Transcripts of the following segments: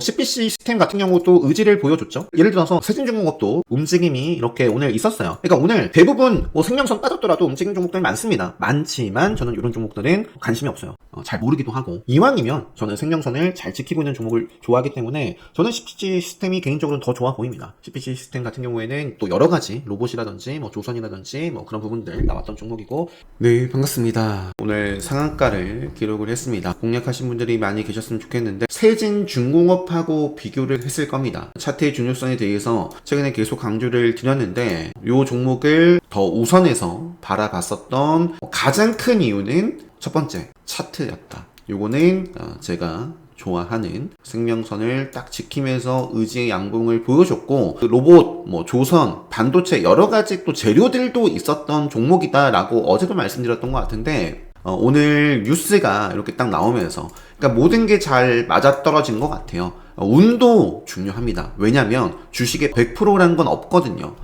CPC 시스템 같은 경우도 의지를 보여줬죠. 예를 들어서 세진중공업도 움직임이 이렇게 오늘 있었어요. 그러니까 오늘 대부분 생명선 빠졌더라도 움직임 종목들 많습니다. 많지만 저는 이런 종목들은 관심이 없어요. 잘 모르기도 하고, 이왕이면 저는 생명선을 잘 지키고 있는 종목을 좋아하기 때문에 저는 CPC 시스템이 개인적으로 더 좋아 보입니다. CPC 시스템 같은 경우에는 또 여러 가지 로봇이라든지 조선이라든지 그런 부분들 나왔던 종목이고. 네, 반갑습니다. 오늘 상한가를 기록을 했습니다. 공략하신 분들이 많이 계셨으면 좋겠는데, 세진중공업하고 비교를 했을 겁니다. 차트의 중요성에 대해서 최근에 계속 강조를 드렸는데, 이 종목을 더 우선해서 바라봤었던 가장 큰 이유는 첫 번째, 차트였다. 요거는 제가 좋아하는 생명선을 딱 지키면서 의지의 양봉을 보여줬고, 로봇, 조선, 반도체 여러가지 또 재료들도 있었던 종목이다라고 어제도 말씀드렸던 것 같은데, 오늘 뉴스가 이렇게 딱 나오면서, 그러니까 모든 게 잘 맞아떨어진 것 같아요. 운도 중요합니다. 왜냐면 주식에 100%라는 건 없거든요.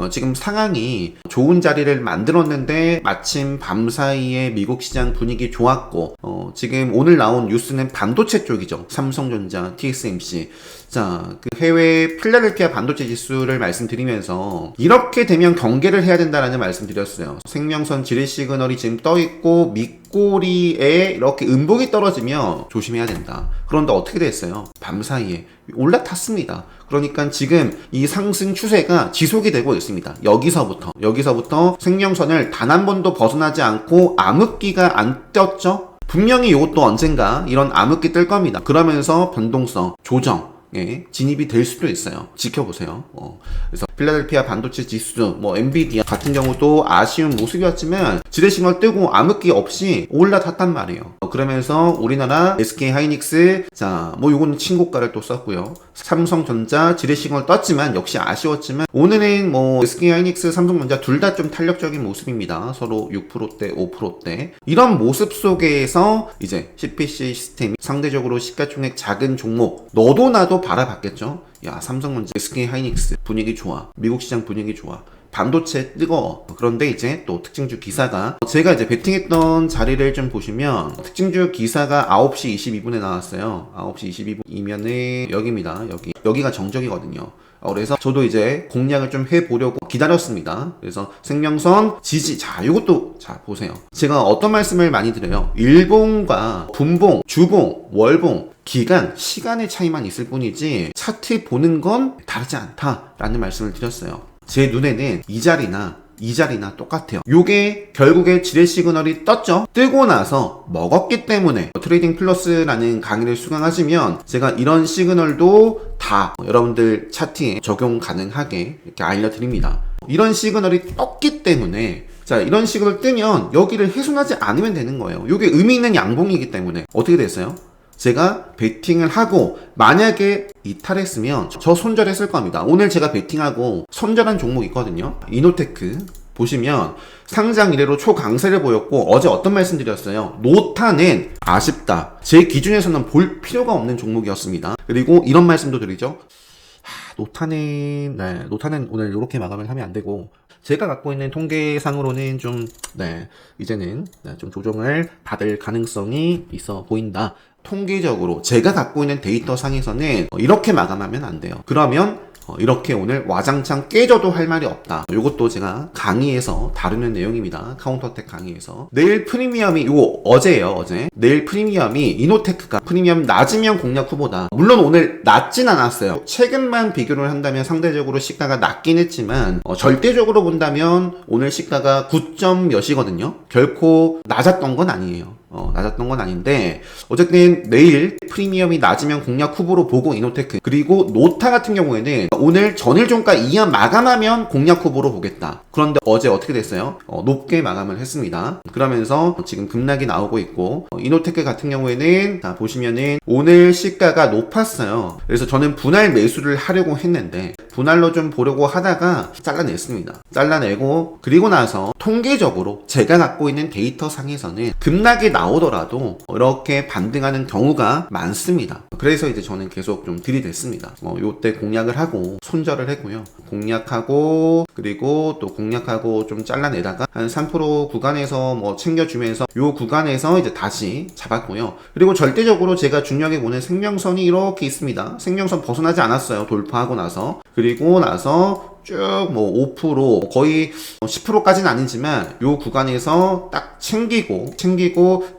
지금 상황이 좋은 자리를 만들었는데 마침 밤사이에 미국 시장 분위기 좋았고, 지금 오늘 나온 뉴스는 반도체 쪽이죠. 삼성전자, TSMC. 자, 그 해외 필라델피아 반도체 지수를 말씀드리면서 이렇게 되면 경계를 해야 된다라는 말씀드렸어요. 생명선 지뢰 시그널이 지금 떠있고 밑꼬리에 이렇게 음봉이 떨어지면 조심해야 된다. 그런데 어떻게 됐어요? 밤사이에 올라탔습니다. 그러니까 지금 이 상승 추세가 지속이 되고 있습니다. 여기서부터 생명선을 단 한 번도 벗어나지 않고 암흑기가 안 떴죠? 분명히 이것도 언젠가 이런 암흑기 뜰 겁니다. 그러면서 변동성, 조정, 진입이 될 수도 있어요. 지켜보세요. 그래서 필라델피아 반도체 지수, 엔비디아 같은 경우도 아쉬운 모습이었지만 지뢰싱을 뜨고 암흑기 없이 올라탔단 말이에요. 그러면서 우리나라 SK 하이닉스, 요거는 친고가를 또 썼고요. 삼성전자 지뢰싱을 떴지만 역시 아쉬웠지만, 오늘은 SK 하이닉스, 삼성전자 둘 다 좀 탄력적인 모습입니다. 서로 6%대, 5%대. 이런 모습 속에서 이제 CPC 시스템이 상대적으로 시가총액 작은 종목, 너도 나도 바라봤겠죠. 야, 삼성전자, SK 하이닉스 분위기 좋아. 미국 시장 분위기 좋아. 반도체 뜨거워. 그런데 이제 또 특징주 기사가, 제가 이제 베팅했던 자리를 좀 보시면 특징주 기사가 9시 22분에 나왔어요. 9시 22분이면은 여기입니다. 여기가 정적이거든요. 그래서 저도 이제 공략을 좀 해보려고 기다렸습니다. 그래서 생명선 지지, 이것도 보세요. 제가 어떤 말씀을 많이 드려요. 일봉과 분봉, 주봉, 월봉, 기간, 시간의 차이만 있을 뿐이지 차트 보는 건 다르지 않다라는 말씀을 드렸어요. 제 눈에는 이 자리나 똑같아요. 요게 결국에 지뢰 시그널이 떴죠. 뜨고 나서 먹었기 때문에 트레이딩 플러스라는 강의를 수강하시면 제가 이런 시그널도 다 여러분들 차트에 적용 가능하게 이렇게 알려드립니다. 이런 시그널이 떴기 때문에, 이런 시그널 뜨면 여기를 훼손하지 않으면 되는 거예요. 요게 의미 있는 양봉이기 때문에 어떻게 됐어요? 제가 베팅을 하고 만약에 이탈했으면 저 손절했을 겁니다. 오늘 제가 베팅하고 손절한 종목 있거든요. 이노테크 보시면 상장 이래로 초강세를 보였고, 어제 어떤 말씀 드렸어요? 노타는 아쉽다. 제 기준에서는 볼 필요가 없는 종목이었습니다. 그리고 이런 말씀도 드리죠. 노타는 오늘 이렇게 마감을 하면 안 되고, 제가 갖고 있는 통계상으로는 이제는 좀 조정을 받을 가능성이 있어 보인다. 통계적으로 제가 갖고 있는 데이터 상에서는 이렇게 마감하면 안 돼요. 그러면 이렇게 오늘 와장창 깨져도 할 말이 없다. 이것도 제가 강의에서 다루는 내용입니다. 카운터텍 강의에서. 내일 프리미엄이, 이거 어제예요, 어제. 내일 프리미엄이 이노테크가 프리미엄 낮으면 공략 후보다. 물론 오늘 낮진 않았어요. 최근만 비교를 한다면 상대적으로 시가가 낮긴 했지만, 절대적으로 본다면 오늘 시가가 9점 몇이거든요. 결코 낮았던 건 아니에요. 낮았던 건 아닌데, 어쨌든 내일 프리미엄이 낮으면 공략 후보로 보고 이노테크, 그리고 노타 같은 경우에는 오늘 전일종가 이하 마감하면 공략 후보로 보겠다. 그런데 어제 어떻게 됐어요? 높게 마감을 했습니다. 그러면서 지금 급락이 나오고 있고, 이노테크 같은 경우에는 보시면은 오늘 시가가 높았어요. 그래서 저는 분할 매수를 하려고 했는데 분할로 좀 보려고 하다가 잘라냈습니다. 잘라내고 그리고 나서 통계적으로 제가 갖고 있는 데이터 상에서는 급락이 나오더라도 이렇게 반등하는 경우가 많습니다. 그래서 이제 저는 계속 좀 들이댔습니다. 요때 공략을 하고 손절을 했고요. 공략하고 그리고 또 공략하고 좀 잘라내다가 한 3% 구간에서 뭐 챙겨주면서 요 구간에서 이제 다시 잡았고요. 그리고 절대적으로 제가 중요하게 보는 생명선이 이렇게 있습니다. 생명선 벗어나지 않았어요. 돌파하고 나서. 그리고 나서 쭉 뭐 5% 거의 10%까지는 아니지만 요 구간에서 딱 챙기고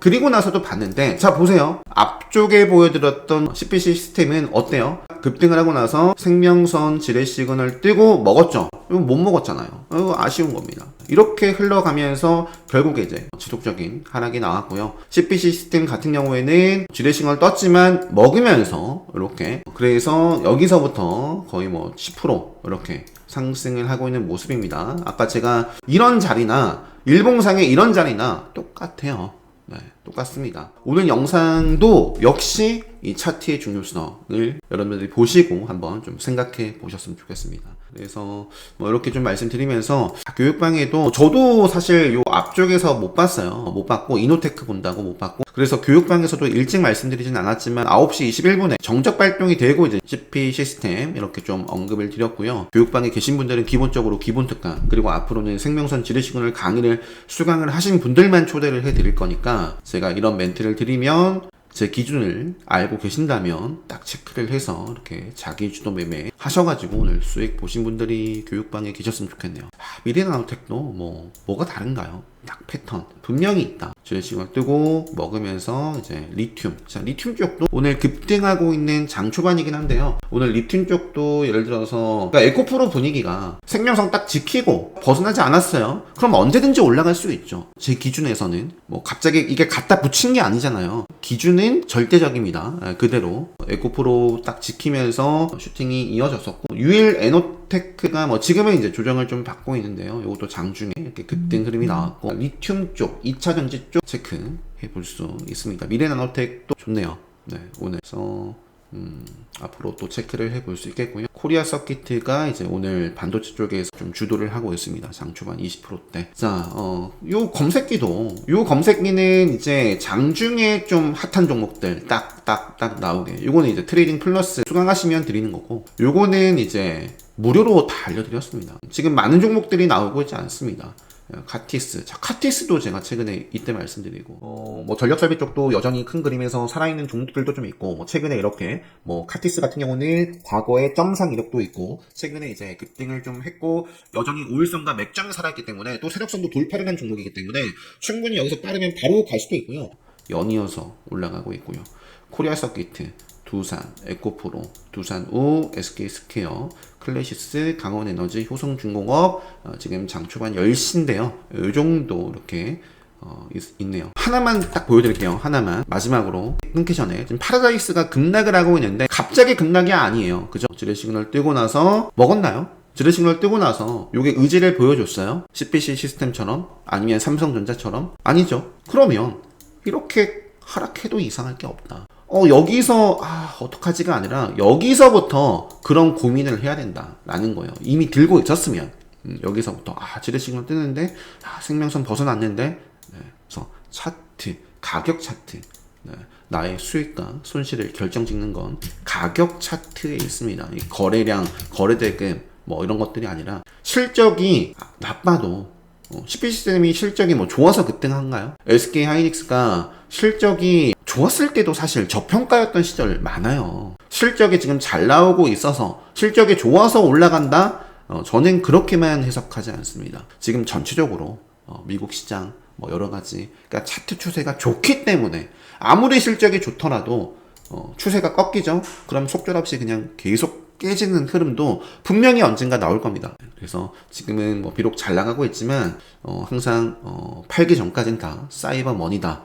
그리고 나서도 봤는데 자 보세요. 앞쪽에 보여드렸던 CPC 시스템은 어때요? 급등을 하고 나서 생명선 지뢰 시그널 뜨고 먹었죠. 이건 못 먹었잖아요. 이거 아쉬운 겁니다. 이렇게 흘러가면서 결국에 이제 지속적인 하락이 나왔고요. CPC 시스템 같은 경우에는 지뢰 시그널 떴지만 먹으면서 이렇게 그래서 여기서부터 거의 뭐 10% 이렇게 상승을 하고 있는 모습입니다. 아까 제가 이런 자리나 일봉상의 이런 자리나 똑같아요. 네, 똑같습니다. 오늘 영상도 역시 이 차트의 중요성을 여러분들이 보시고 한번 좀 생각해 보셨으면 좋겠습니다. 그래서 뭐 이렇게 좀 말씀드리면서 교육방에도 저도 사실 요 앞쪽에서 못 봤어요. 못 봤고 이노테크 본다고 못 봤고 그래서 교육방에서도 일찍 말씀드리진 않았지만 9시 21분에 정적 발동이 되고 이제 CP 시스템 이렇게 좀 언급을 드렸고요. 교육방에 계신 분들은 기본적으로 기본 특강 그리고 앞으로는 생명선 지뢰 시그널 강의를 수강을 하신 분들만 초대를 해 드릴 거니까 제가 이런 멘트를 드리면 제 기준을 알고 계신다면 딱 체크를 해서 이렇게 자기 주도 매매 하셔가지고 오늘 수익 보신 분들이 교육방에 계셨으면 좋겠네요. 미래나노텍도 뭐가 다른가요? 딱 패턴 분명히 있다. 지뢰 시그널 뜨고 먹으면서 이제 리튬. 자, 리튬 쪽도 오늘 급등하고 있는 장 초반이긴 한데요. 오늘 리튬 쪽도 예를 들어서 그러니까 에코프로 분위기가 생명성 딱 지키고 벗어나지 않았어요. 그럼 언제든지 올라갈 수 있죠. 제 기준에서는 뭐 갑자기 이게 갖다 붙인 게 아니잖아요. 기준은 절대적입니다. 그대로 에코프로 딱 지키면서 슈팅이 이어졌었고 유일 에노테크가 뭐 지금은 이제 조정을 좀 받고 있는데요. 이것도 장중에 이렇게 급등 흐름이 나왔고 리튬 쪽 2차 전지 쪽 체크해 볼 수 있습니다. 미래나노텍도 좋네요. 네, 오늘서 앞으로 또 체크를 해볼 수 있겠고요. 코리아 서키트가 이제 오늘 반도체 쪽에서 좀 주도를 하고 있습니다. 장초반 20%대. 자, 요 검색기는 이제 장중에 좀 핫한 종목들 딱 나오게. 요거는 이제 트레이딩 플러스 수강하시면 드리는 거고, 요거는 이제 무료로 다 알려드렸습니다. 지금 많은 종목들이 나오고 있지 않습니다. 카티스. 자, 카티스도 제가 최근에 이때 말씀드리고, 뭐 전력설비 쪽도 여전히 큰 그림에서 살아있는 종목들도 좀 있고, 뭐 최근에 이렇게, 뭐 카티스 같은 경우는 과거에 점상 이력도 있고, 최근에 이제 급등을 좀 했고, 여전히 5일선과 맥점이 살아있기 때문에, 또 세력선도 돌파를 한 종목이기 때문에, 충분히 여기서 빠르면 바로 갈 수도 있고요. 연이어서 올라가고 있고요. 코리아 서키트, 두산, 에코프로, 두산우, SK스퀘어, 클래시스, 강원에너지, 효성중공업, 지금 장초반 10시인데요. 이 정도 이렇게 있네요. 하나만 딱 보여드릴게요. 하나만. 마지막으로 끊기 전에 지금 파라다이스가 급락을 하고 있는데 갑자기 급락이 아니에요. 그죠? 지뢰 시그널 뜨고 나서 먹었나요? 지뢰 시그널 뜨고 나서 요게 의지를 보여줬어요? CPC 시스템처럼? 아니면 삼성전자처럼? 아니죠. 그러면 이렇게 하락해도 이상할 게 없다. 여기서 어떡하지가 아니라 여기서부터 그런 고민을 해야 된다라는 거예요. 이미 들고 있었으면 여기서부터 지뢰 시그널 뜨는데 생명선 벗어났는데 네. 그래서 차트, 가격 차트 네. 나의 수익과 손실을 결정짓는 건 가격 차트에 있습니다. 이 거래량, 거래대금 뭐 이런 것들이 아니라 실적이 나빠도 CP 시스템이 실적이 뭐 좋아서 급등한가요? SK 하이닉스가 실적이 좋았을 때도 사실 저평가였던 시절 많아요. 실적이 지금 잘 나오고 있어서 실적이 좋아서 올라간다? 저는 그렇게만 해석하지 않습니다. 지금 전체적으로 미국 시장 뭐 여러 가지 그러니까 차트 추세가 좋기 때문에 아무리 실적이 좋더라도 추세가 꺾이죠? 그럼 속절없이 그냥 계속 깨지는 흐름도 분명히 언젠가 나올 겁니다. 그래서 지금은 뭐 비록 잘 나가고 있지만 항상 팔기 전까지는 다 사이버 머니다.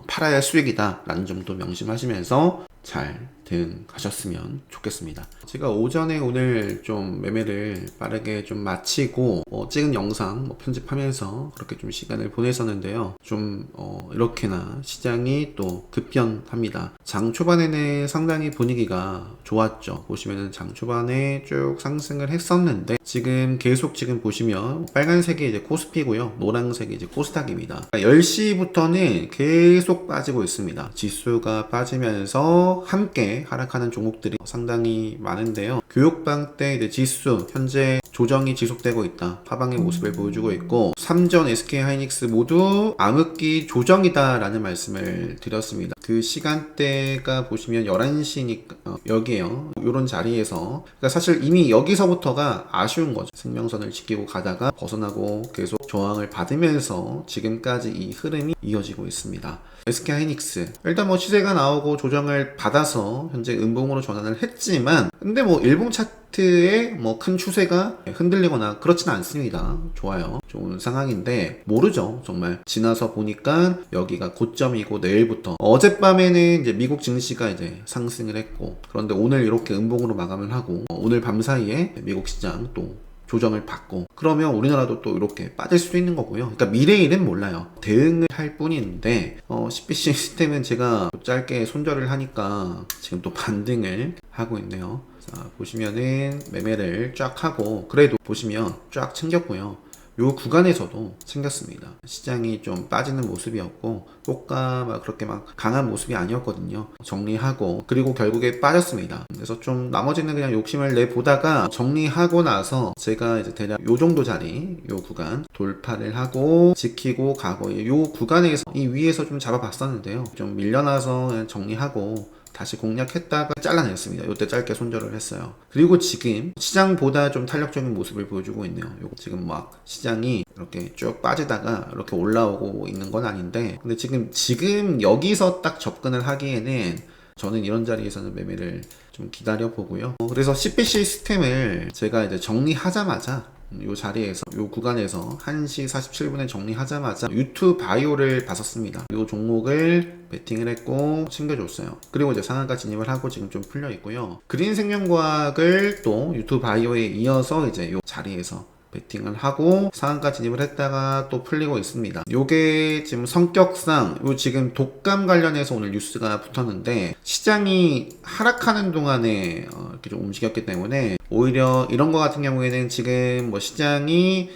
팔아야 수익이다 라는 점도 명심하시면서 잘 대응하셨으면 좋겠습니다. 제가 오전에 오늘 좀 매매를 빠르게 좀 마치고 찍은 영상 편집하면서 그렇게 좀 시간을 보냈었는데요. 좀 이렇게나 시장이 또 급변합니다. 장 초반에는 상당히 분위기가 좋았죠. 보시면은 장 초반에 쭉 상승을 했었는데 지금 계속 지금 보시면 빨간색이 이제 코스피고요. 노란색이 이제 코스닥입니다. 10시부터는 계속 빠지고 있습니다. 지수가 빠지면서 함께 하락하는 종목들이 상당히 많은데요. 교육방 때 이제 지수 현재 조정이 지속되고 있다. 하방의 모습을 보여주고 있고 삼전, SK하이닉스 모두 암흑기 조정이다 라는 말씀을 드렸습니다. 그 시간대가 보시면 11시니까 여기에요. 이런 자리에서 그러니까 사실 이미 여기서부터가 아쉬운 거죠. 생명선을 지키고 가다가 벗어나고 계속 저항을 받으면서 지금까지 이 흐름이 이어지고 있습니다. SK하이닉스 일단 시세가 나오고 조정을 받아서 현재 음봉으로 전환을 했지만 근데 일봉 차트에 큰 추세가 흔들리거나 그렇지는 않습니다. 좋아요. 좋은 상황인데 모르죠. 정말 지나서 보니까 여기가 고점이고 내일부터 어젯밤에는 이제 미국 증시가 이제 상승을 했고 그런데 오늘 이렇게 음봉으로 마감을 하고 오늘 밤 사이에 미국 시장 또 조정을 받고 그러면 우리나라도 또 이렇게 빠질 수도 있는 거고요. 그러니까 미래의 일은 몰라요. 대응을 할 뿐인데 CPC 시스템은 제가 짧게 손절을 하니까 지금 또 반등을 하고 있네요. 자, 보시면은 매매를 쫙 하고 그래도 보시면 쫙 챙겼고요. 요 구간에서도 챙겼습니다. 시장이 좀 빠지는 모습이었고 효과 그렇게 강한 모습이 아니었거든요. 정리하고 그리고 결국에 빠졌습니다. 그래서 좀 나머지는 그냥 욕심을 내보다가 정리하고 나서 제가 이제 대략 요 정도 자리 요 구간 돌파를 하고 지키고 가고 요 구간에서 이 위에서 좀 잡아봤었는데요. 좀 밀려나서 그냥 정리하고 다시 공략했다가 잘라냈습니다. 이때 짧게 손절을 했어요. 그리고 지금 시장보다 좀 탄력적인 모습을 보여주고 있네요. 요거 지금 시장이 이렇게 쭉 빠지다가 이렇게 올라오고 있는 건 아닌데 근데 지금 여기서 딱 접근을 하기에는 저는 이런 자리에서는 매매를 좀 기다려 보고요. 그래서 CPC 시스템을 제가 이제 정리하자마자 요 자리에서 요 구간에서 1시 47분에 정리하자마자 유튜브 바이오를 봤었습니다. 요 종목을 베팅을 했고 챙겨줬어요. 그리고 이제 상한가 진입을 하고 지금 좀 풀려 있고요. 그린 생명과학을 또 유튜브 바이오에 이어서 이제 요 자리에서 베팅을 하고 상한가 진입을 했다가 또 풀리고 있습니다. 요게 지금 성격상 요 지금 독감 관련해서 오늘 뉴스가 붙었는데 시장이 하락하는 동안에 이렇게 좀 움직였기 때문에 오히려 이런 거 같은 경우에는 지금 시장이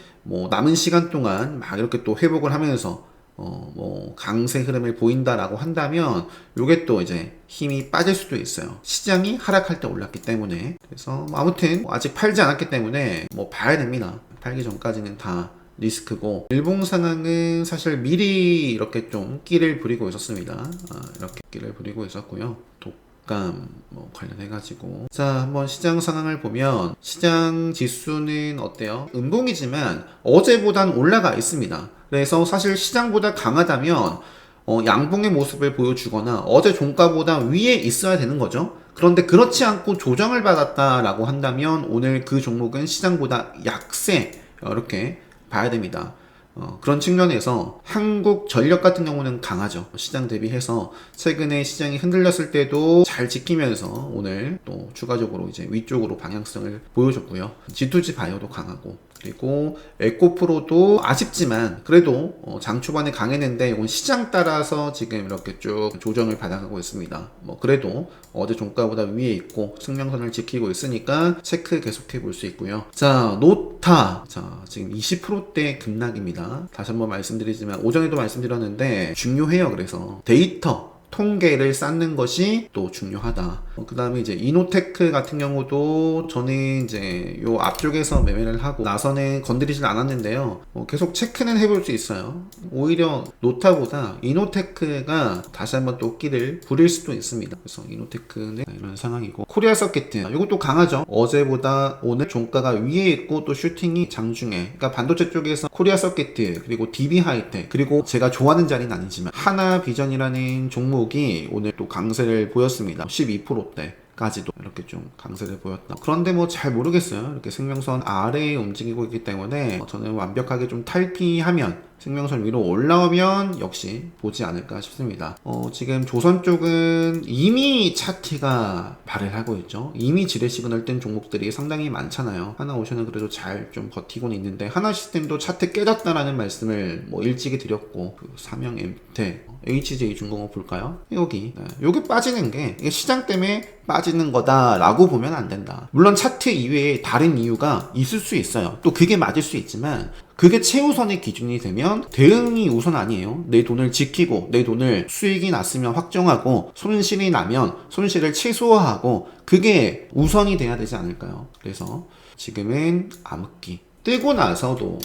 남은 시간 동안 이렇게 또 회복을 하면서 강세 흐름을 보인다라고 한다면 요게 또 이제 힘이 빠질 수도 있어요. 시장이 하락할 때 올랐기 때문에. 그래서 아무튼 아직 팔지 않았기 때문에 봐야 됩니다. 팔기 전까지는 다 리스크고 일봉 상황은 사실 미리 이렇게 좀 끼를 부리고 있었습니다. 이렇게 끼를 부리고 있었고요. 독감 관련해가지고 자 한번 시장 상황을 보면 시장 지수는 어때요? 음봉이지만 어제보단 올라가 있습니다. 그래서 사실 시장보다 강하다면 양봉의 모습을 보여주거나 어제 종가보다 위에 있어야 되는 거죠. 그런데 그렇지 않고 조정을 받았다라고 한다면 오늘 그 종목은 시장보다 약세 이렇게 봐야 됩니다. 그런 측면에서 한국전력 같은 경우는 강하죠. 시장 대비해서 최근에 시장이 흔들렸을 때도 잘 지키면서 오늘 또 추가적으로 이제 위쪽으로 방향성을 보여줬고요. G2G 바이오도 강하고 그리고 에코프로도 아쉽지만 그래도 장 초반에 강했는데 이건 시장 따라서 지금 이렇게 쭉 조정을 받아가고 있습니다. 그래도 어제 종가보다 위에 있고 승명선을 지키고 있으니까 체크 계속해 볼 수 있고요. 자 노타 자 지금 20%대 급락입니다. 다시 한번 말씀드리지만 오전에도 말씀드렸는데 중요해요. 그래서 데이터 통계를 쌓는 것이 또 중요하다. 그 다음에 이제 이노테크 같은 경우도 저는 이제 요 앞쪽에서 매매를 하고 나서는 건드리진 않았는데요. 계속 체크는 해볼 수 있어요. 오히려 노타보다 이노테크가 다시 한번 또 끼를 부릴 수도 있습니다. 그래서 이노테크는 이런 상황이고 코리아 서킷 이것도 강하죠. 어제보다 오늘 종가가 위에 있고 또 슈팅이 장중에 그러니까 반도체 쪽에서 코리아 서킷 그리고 DB 하이텍 그리고 제가 좋아하는 자리는 아니지만 하나 비전이라는 종목이 오늘 또 강세를 보였습니다. 12%대까지도 이렇게 좀 강세를 보였다. 그런데 잘 모르겠어요. 이렇게 생명선 아래에 움직이고 있기 때문에 저는 완벽하게 좀 탈피하면 생명선 위로 올라오면 역시 보지 않을까 싶습니다. 지금 조선 쪽은 이미 차트가 발을 하고 있죠. 이미 지뢰 시그널 뜬 종목들이 상당히 많잖아요. 하나오션은 그래도 잘 좀 버티고는 있는데 하나시스템도 차트 깨졌다라는 말씀을 뭐 일찍이 드렸고, 그 삼형 엠텍, HJ중공업 볼까요? 여기 요게 빠지는 게 이게 시장 때문에 빠지는 거다라고 보면 안 된다. 물론 차트 이외에 다른 이유가 있을 수 있어요. 또 그게 맞을 수 있지만 그게 최우선의 기준이 되면 대응이 우선 아니에요. 내 돈을 지키고 내 돈을 수익이 났으면 확정하고 손실이 나면 손실을 최소화하고 그게 우선이 돼야 되지 않을까요? 그래서 지금은 암흑기 뜨고 나서도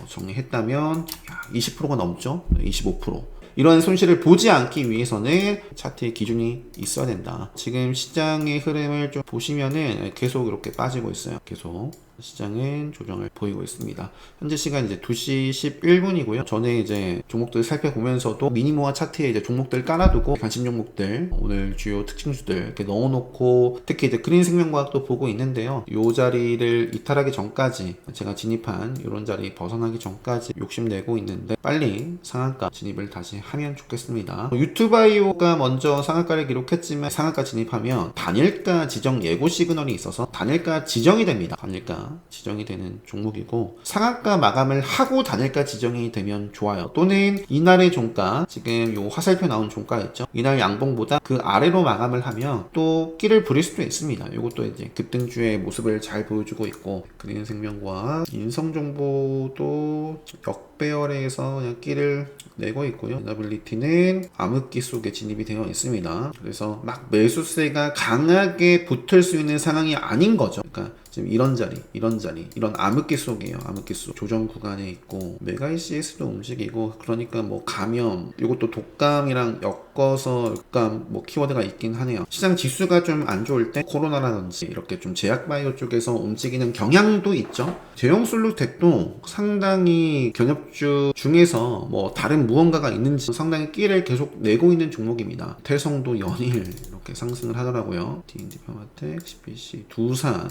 정리했다면 20%가 넘죠? 25%. 이런 손실을 보지 않기 위해서는 차트의 기준이 있어야 된다. 지금 시장의 흐름을 좀 보시면은 계속 이렇게 빠지고 있어요. 계속 시장은 조정을 보이고 있습니다. 현재 시간 이제 2시 11분이고요. 전에 이제 종목들 살펴보면서도 미니모아 차트에 이제 종목들 깔아두고 관심 종목들, 오늘 주요 특징주들 이렇게 넣어놓고 특히 이제 그린 생명과학도 보고 있는데요. 요 자리를 이탈하기 전까지 제가 진입한 이런 자리 벗어나기 전까지 욕심내고 있는데 빨리 상한가 진입을 다시 하면 좋겠습니다. 유튜바이오가 먼저 상한가를 기록했지만 상한가 진입하면 단일가 지정 예고 시그널이 있어서 단일가 지정이 됩니다. 단일가 지정이 되는 종목이고 상한가 마감을 하고 단일가 지정이 되면 좋아요. 또는 이날의 종가, 지금 요 화살표 나온 종가 있죠? 이날 양봉보다 그 아래로 마감을 하면 또 끼를 부릴 수도 있습니다. 요것도 이제 급등주의 모습을 잘 보여주고 있고, 그린생명과 인성정보도 역배열에서 그냥 끼를 내고 있고요. 에너빌리티는 암흑기 속에 진입이 되어 있습니다. 그래서 막 매수세가 강하게 붙을 수 있는 상황이 아닌 거죠. 그러니까 지금 이런 자리, 이런 암흑기 속이에요. 암흑기 속. 조정 구간에 있고, 메가이CS도 움직이고, 그러니까 뭐 감염, 이것도 독감이랑 엮어서 독감 뭐 키워드가 있긴 하네요. 시장 지수가 좀 안 좋을 때 코로나라든지 이렇게 좀 제약바이오 쪽에서 움직이는 경향도 있죠. 제형솔루텍도 상당히 견엽주 중에서 뭐 다른 무언가가 있는지 상당히 끼를 계속 내고 있는 종목입니다. 태성도 연일 이렇게 상승을 하더라고요. D&D 파마텍, CPC, 두산,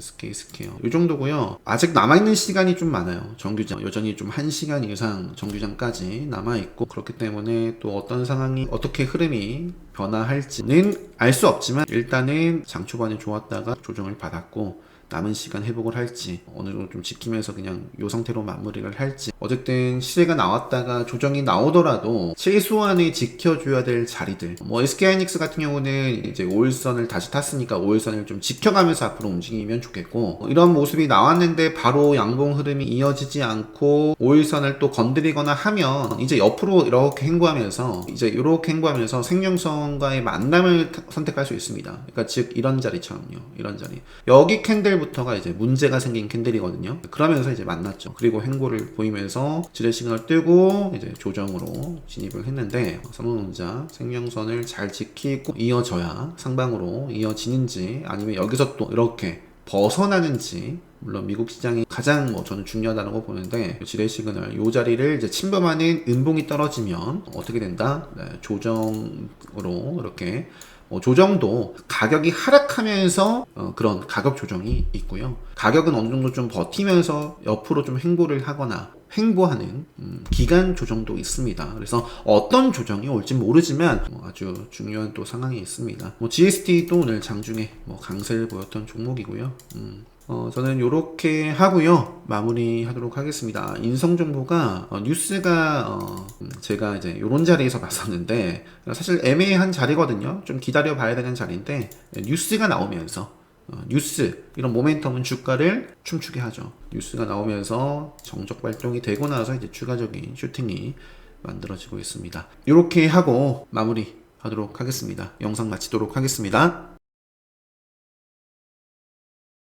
SK스퀘어 이 정도고요. 아직 남아있는 시간이 좀 많아요. 정규장 여전히 좀 1시간 이상 정규장까지 남아있고, 그렇기 때문에 또 어떤 상황이 어떻게 흐름이 변화할지는 알 수 없지만 일단은 장 초반에 좋았다가 조정을 받았고 남은 시간 회복을 할지 어느 정도 좀 지키면서 그냥 이 상태로 마무리를 할지, 어쨌든 시세가 나왔다가 조정이 나오더라도 최소한의 지켜줘야 될 자리들, 뭐 SK하이닉스 같은 경우는 이제 5일선을 다시 탔으니까 5일선을 좀 지켜가면서 앞으로 움직이면 좋겠고, 이런 모습이 나왔는데 바로 양봉 흐름이 이어지지 않고 5일선을 또 건드리거나 하면 이제 옆으로 이렇게 행보하면서 생명선과의 만남을 선택할 수 있습니다. 그러니까 즉 이런 자리처럼요. 이런 자리, 여기 캔들부터가 이제 문제가 생긴 캔들이거든요. 그러면서 이제 만났죠. 그리고 행보를 보이면서 지뢰 시그널 뜨고 이제 조정으로 진입을 했는데, 삼성전자 생명선을 잘 지키고 이어져야 상방으로 이어지는지 아니면 여기서 또 이렇게 벗어나는지, 물론 미국 시장이 가장 저는 중요하다고 보는데, 지뢰 시그널 이 자리를 이제 침범하는 음봉이 떨어지면 어떻게 된다? 네, 조정으로 이렇게 조정도 가격이 하락하면서 그런 가격 조정이 있고요. 가격은 어느 정도 좀 버티면서 옆으로 좀 행보를 하거나 행보하는 기간 조정도 있습니다. 그래서 어떤 조정이 올지 모르지만 아주 중요한 또 상황이 있습니다. GST도 오늘 장중에 강세를 보였던 종목이고요. 저는 요렇게 하고요. 마무리 하도록 하겠습니다. 인성정보가 뉴스가 제가 이제 요런 자리에서 봤었는데 사실 애매한 자리거든요. 좀 기다려 봐야 되는 자리인데 뉴스가 나오면서 이런 모멘텀은 주가를 춤추게 하죠. 뉴스가 나오면서 정적 발동이 되고 나서 이제 추가적인 슈팅이 만들어지고 있습니다. 요렇게 하고 마무리 하도록 하겠습니다. 영상 마치도록 하겠습니다.